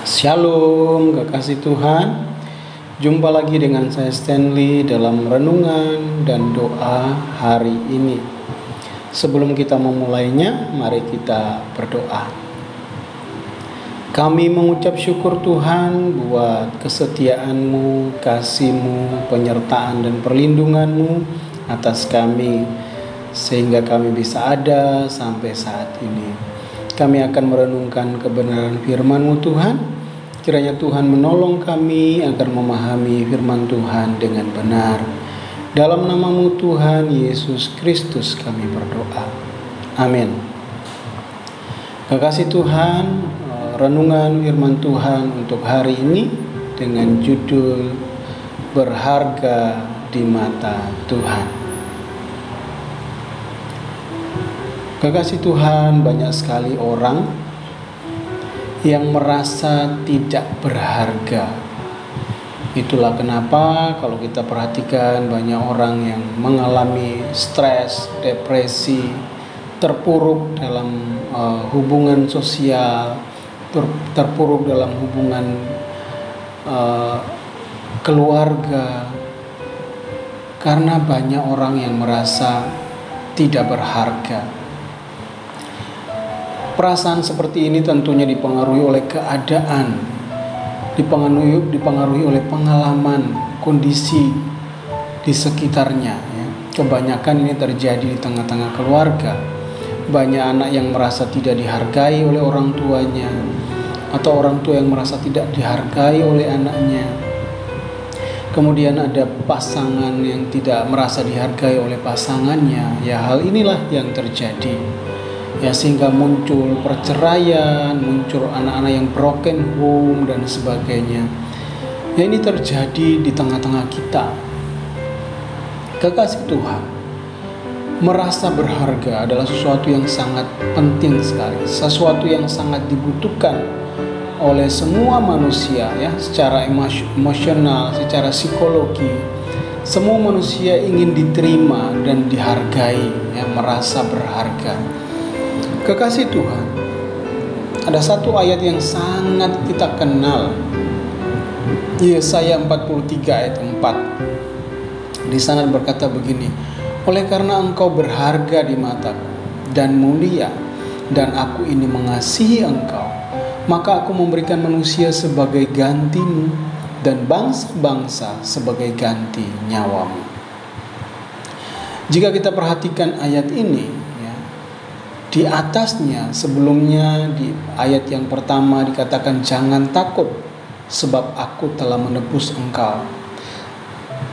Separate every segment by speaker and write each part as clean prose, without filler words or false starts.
Speaker 1: Shalom, kekasih Tuhan. Jumpa lagi dengan saya Stanley dalam renungan dan doa hari ini. Sebelum kita memulainya, mari kita berdoa. Kami mengucap syukur Tuhan buat kesetiaan-Mu, kasih-Mu, penyertaan dan perlindungan-Mu atas kami, sehingga kami bisa ada sampai saat ini. Kami akan merenungkan kebenaran firman-Mu Tuhan. Kiranya Tuhan menolong kami agar memahami firman Tuhan dengan benar. Dalam nama-Mu Tuhan Yesus Kristus kami berdoa. Amin. Kekasih Tuhan, renungan firman Tuhan untuk hari ini dengan judul Berharga di Mata Tuhan. Kekasih Tuhan, banyak sekali orang yang merasa tidak berharga. Itulah kenapa kalau kita perhatikan banyak orang yang mengalami stres, depresi, terpuruk dalam hubungan sosial, terpuruk dalam hubungan keluarga, karena banyak orang yang merasa tidak berharga. Perasaan seperti ini tentunya dipengaruhi oleh keadaan, dipengaruhi oleh pengalaman, kondisi di sekitarnya. Kebanyakan ini terjadi di tengah-tengah keluarga. Banyak anak yang merasa tidak dihargai oleh orang tuanya, atau orang tua yang merasa tidak dihargai oleh anaknya. Kemudian ada pasangan yang tidak merasa dihargai oleh pasangannya. Ya, hal inilah yang terjadi. Ya, sehingga muncul perceraian, muncul anak-anak yang broken home dan sebagainya. Ya, ini terjadi di tengah-tengah kita. Kekasih Tuhan, merasa berharga adalah sesuatu yang sangat penting sekali, sesuatu yang sangat dibutuhkan oleh semua manusia, ya, secara emosional, secara psikologi. Semua manusia ingin diterima dan dihargai, ya, merasa berharga. Kekasih Tuhan, ada satu ayat yang sangat kita kenal, Yesaya 43 ayat 4. Di sana berkata begini, oleh karena engkau berharga di mataku dan mulia, dan aku ini mengasihi engkau, maka aku memberikan manusia sebagai gantimu dan bangsa-bangsa sebagai ganti nyawamu. Jika kita perhatikan ayat ini, di atasnya sebelumnya di ayat yang pertama dikatakan jangan takut sebab aku telah menebus engkau.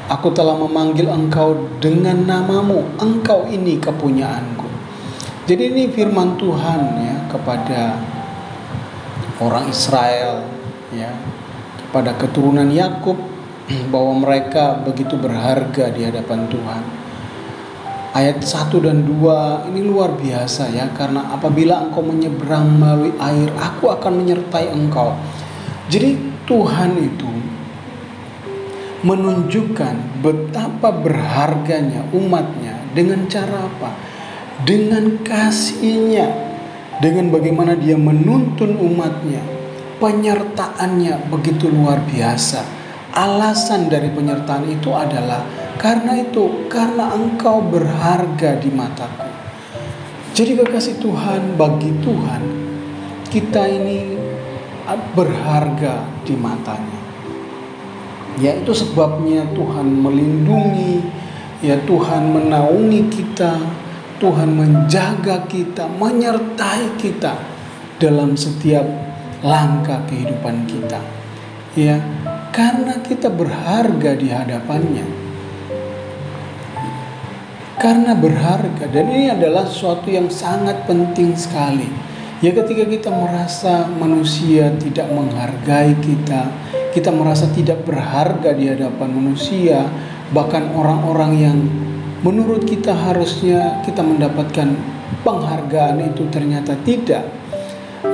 Speaker 1: Aku telah memanggil engkau dengan namamu, engkau ini kepunyaanku. Jadi ini firman Tuhan, ya, kepada orang Israel, ya, kepada keturunan Yakub, bahwa mereka begitu berharga di hadapan Tuhan. Ayat 1 dan 2 ini luar biasa, ya, karena apabila engkau menyeberang melalui air, aku akan menyertai engkau. Jadi Tuhan itu menunjukkan betapa berharganya umatnya dengan cara apa? Dengan kasihnya, dengan bagaimana dia menuntun umatnya. Penyertaannya begitu luar biasa. Alasan dari penyertaan itu adalah karena engkau berharga di mataku. Jadi kekasih Tuhan, bagi Tuhan kita ini berharga di matanya. Ya, itu sebabnya Tuhan melindungi, ya, Tuhan menaungi kita, Tuhan menjaga kita, menyertai kita dalam setiap langkah kehidupan kita. Ya, karena kita berharga di hadapannya. Karena berharga, dan ini adalah sesuatu yang sangat penting sekali. Ya, ketika kita merasa manusia tidak menghargai kita merasa tidak berharga di hadapan manusia, bahkan orang-orang yang menurut kita harusnya kita mendapatkan penghargaan itu ternyata tidak,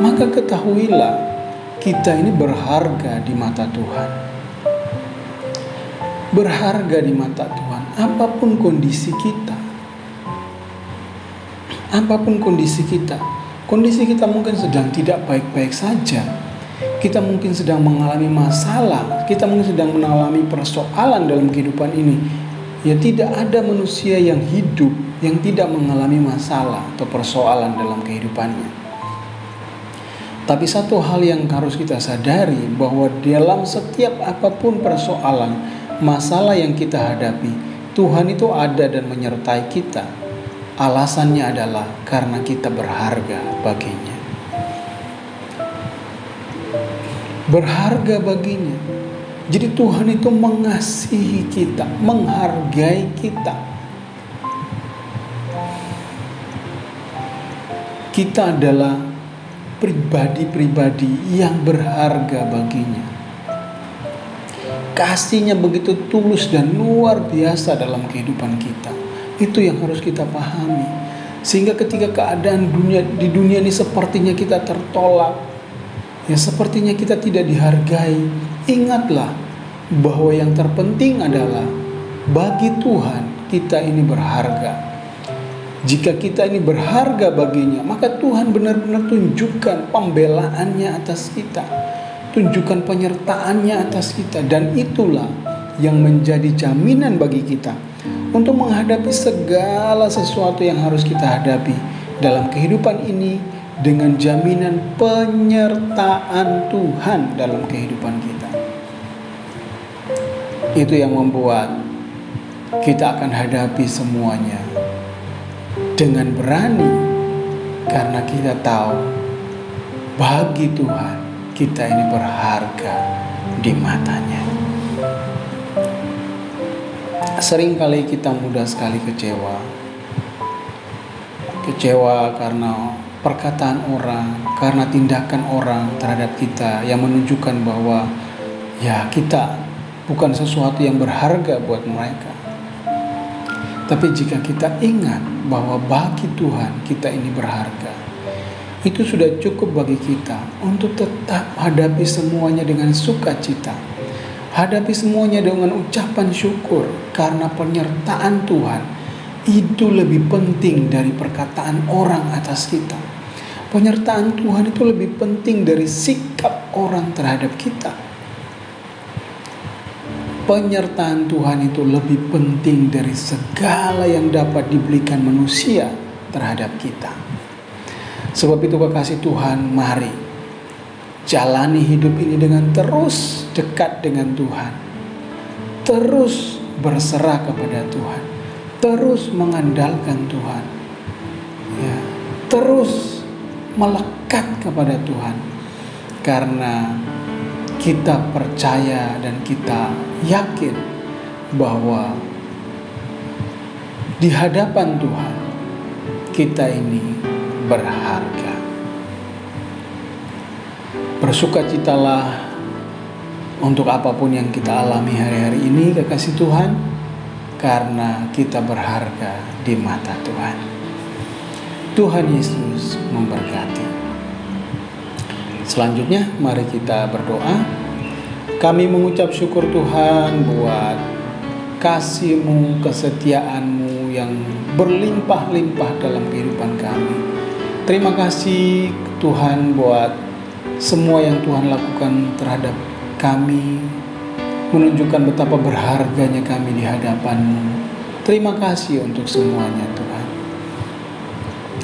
Speaker 1: maka ketahuilah kita ini berharga di mata Tuhan. Berharga di mata Tuhan, apapun kondisi kita. Apapun kondisi kita mungkin sedang tidak baik-baik saja. Kita mungkin sedang mengalami masalah, kita mungkin sedang mengalami persoalan dalam kehidupan ini. Ya, tidak ada manusia yang hidup yang tidak mengalami masalah atau persoalan dalam kehidupannya. Tapi satu hal yang harus kita sadari, bahwa dalam setiap apapun persoalan, masalah yang kita hadapi, Tuhan itu ada dan menyertai kita. Alasannya adalah karena kita berharga baginya. Berharga baginya. Jadi Tuhan itu mengasihi kita, menghargai kita. Kita adalah pribadi-pribadi yang berharga baginya. Kasihnya begitu tulus dan luar biasa dalam kehidupan kita. Itu yang harus kita pahami. Sehingga ketika keadaan di dunia ini sepertinya kita tertolak, ya sepertinya kita tidak dihargai, ingatlah bahwa yang terpenting adalah bagi Tuhan kita ini berharga. Jika kita ini berharga baginya, maka Tuhan benar-benar tunjukkan pembelaannya atas kita, tunjukkan penyertaannya atas kita, dan itulah yang menjadi jaminan bagi kita untuk menghadapi segala sesuatu yang harus kita hadapi dalam kehidupan ini, dengan jaminan penyertaan Tuhan dalam kehidupan kita. Itu yang membuat kita akan hadapi semuanya dengan berani, karena kita tahu bagi Tuhan kita ini berharga di matanya. Seringkali kita mudah sekali kecewa karena perkataan orang, karena tindakan orang terhadap kita yang menunjukkan bahwa ya kita bukan sesuatu yang berharga buat mereka. Tapi jika kita ingat bahwa bagi Tuhan kita ini berharga, itu sudah cukup bagi kita untuk tetap hadapi semuanya dengan sukacita. Hadapi semuanya dengan ucapan syukur, karena penyertaan Tuhan itu lebih penting dari perkataan orang atas kita. Penyertaan Tuhan itu lebih penting dari sikap orang terhadap kita. Penyertaan Tuhan itu lebih penting dari segala yang dapat diberikan manusia terhadap kita. Sebab itu kekasih Tuhan, mari jalani hidup ini dengan terus dekat dengan Tuhan, terus berserah kepada Tuhan, terus mengandalkan Tuhan, ya, terus melekat kepada Tuhan, karena kita percaya dan kita yakin bahwa di hadapan Tuhan kita ini berharga. Bersukacitalah untuk apapun yang kita alami hari-hari ini, kekasih Tuhan, karena kita berharga di mata Tuhan. Tuhan Yesus memberkati. Selanjutnya mari kita berdoa. Kami mengucap syukur Tuhan buat kasih-Mu, kesetiaan-Mu yang berlimpah-limpah dalam kehidupan kami. Terima kasih Tuhan buat semua yang Tuhan lakukan terhadap kami, menunjukkan betapa berharganya kami di hadapan-Mu. Terima kasih untuk semuanya Tuhan.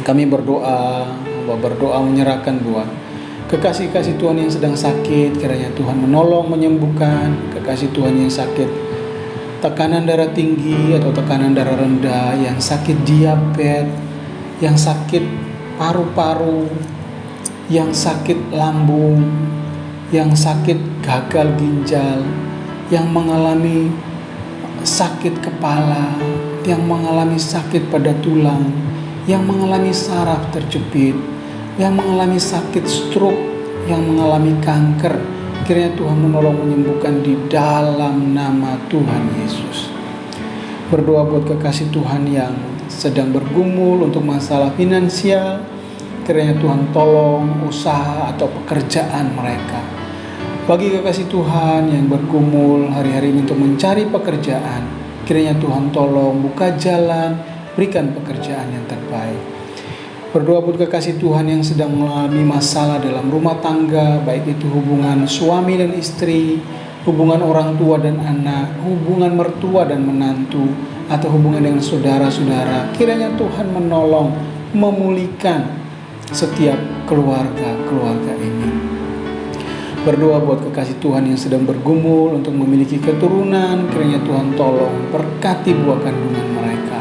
Speaker 1: Kami berdoa menyerahkan buat kekasih-kasih Tuhan yang sedang sakit, kiranya Tuhan menolong, menyembuhkan. Kekasih Tuhan yang sakit tekanan darah tinggi atau tekanan darah rendah, yang sakit diabetes, yang sakit paru-paru, yang sakit lambung, yang sakit gagal ginjal, yang mengalami sakit kepala, yang mengalami sakit pada tulang, yang mengalami saraf terjepit, yang mengalami sakit stroke, yang mengalami kanker. Kiranya Tuhan menolong menyembuhkan di dalam nama Tuhan Yesus. Berdoa buat kekasih Tuhan yang sedang bergumul untuk masalah finansial, kiranya Tuhan tolong usaha atau pekerjaan mereka. Bagi kekasih Tuhan yang bergumul hari-hari ini untuk mencari pekerjaan, kiranya Tuhan tolong buka jalan, berikan pekerjaan yang terbaik. Berdoa buat kekasih Tuhan yang sedang mengalami masalah dalam rumah tangga, baik itu hubungan suami dan istri, hubungan orang tua dan anak, hubungan mertua dan menantu, atau hubungan dengan saudara-saudara. Kiranya Tuhan menolong, memulihkan setiap keluarga ini. Berdoa buat kekasih Tuhan yang sedang bergumul untuk memiliki keturunan, kiranya Tuhan tolong berkati buah kandungan mereka.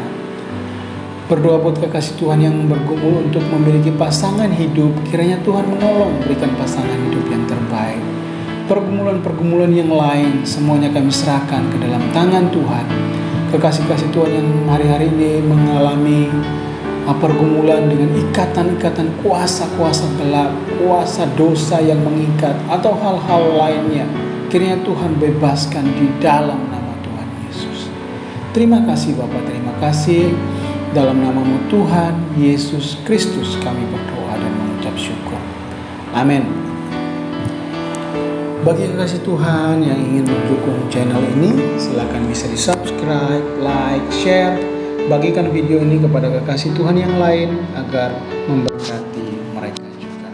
Speaker 1: Berdoa buat kekasih Tuhan yang bergumul untuk memiliki pasangan hidup, kiranya Tuhan menolong berikan pasangan hidup yang terbaik. Pergumulan-pergumulan yang lain semuanya kami serahkan ke dalam tangan Tuhan. Kekasih-kasih Tuhan yang hari-hari ini mengalami pergumulan dengan ikatan-ikatan kuasa-kuasa gelap, kuasa dosa yang mengikat, atau hal-hal lainnya, kiranya Tuhan bebaskan di dalam nama Tuhan Yesus. Terima kasih Bapa, terima kasih. Dalam nama-Mu Tuhan Yesus Kristus kami berdoa dan mengucap syukur. Amin. Bagi kekasih Tuhan yang ingin mendukung channel ini, silakan bisa di subscribe, like, share. Bagikan video ini kepada kekasih Tuhan yang lain agar memberkati mereka juga.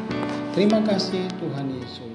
Speaker 1: Terima kasih Tuhan Yesus.